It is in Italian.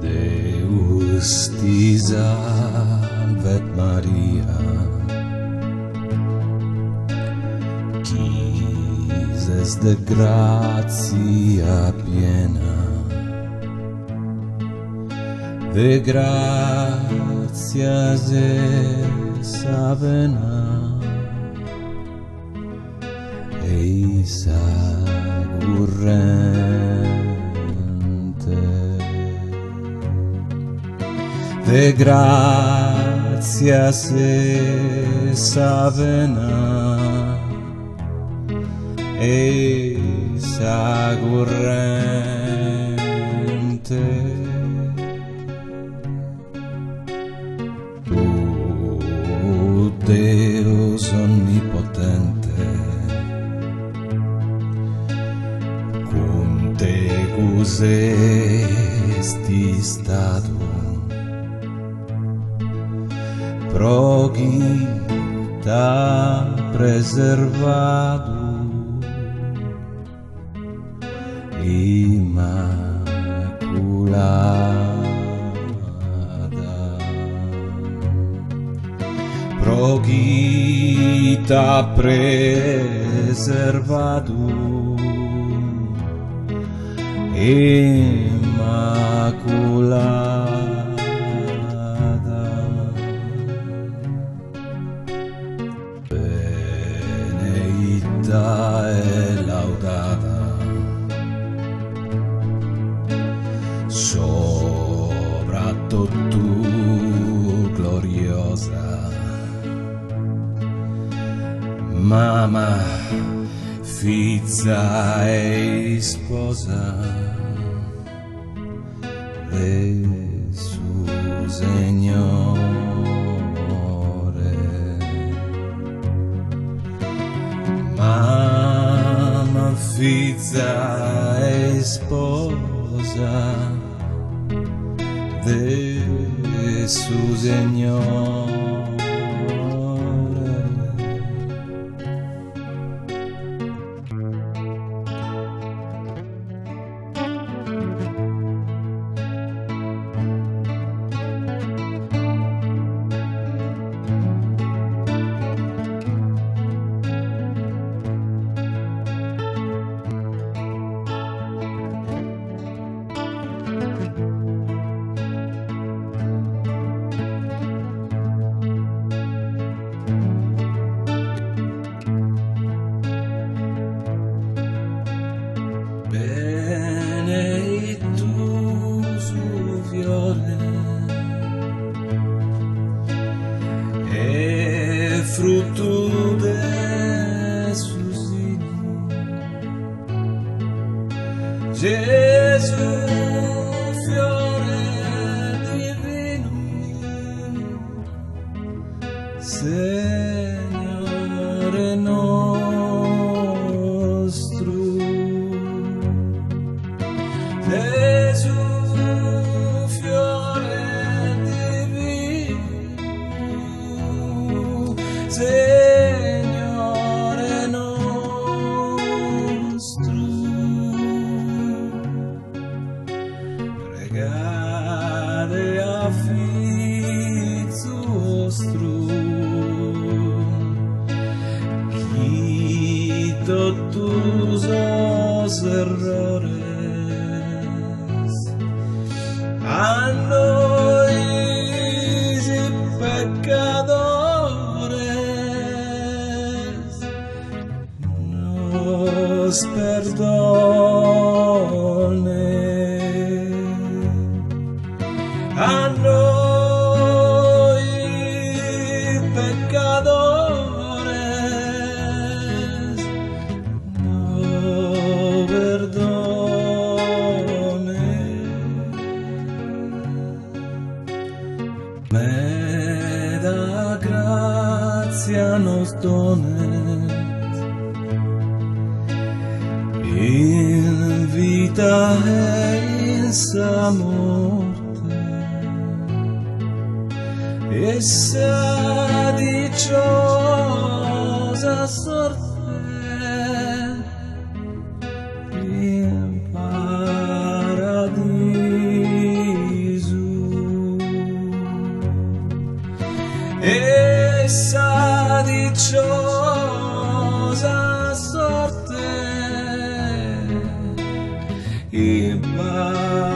Deus ti salvet Maria, quis es de gratia piena, de gratias es avena, eis agurrente. De gracias es avena, es agurrente. Oh Deus onnipotente, cum tecus esti statum, progita preservado, immaculada, progita preservado, immaculada. Benedicta e laudata, soprattutto gloriosa, mamma, figlia e sposa de su Signore, mamma, figlia e sposa de su Signore. Benedictus fiore e frutto de su seno, Gesù fiore divino, Signore nostro. Gesù fiore divino, Signore nostro, pregate affitto vostro, chi totus os errores a noi pecadores nos perdone, a noi pecadores nos perdone. me da grazia nos donet in vita e in sa morte, e sa dicciosa sorte in paradiso, e sa dicciosa sorte in paradiso.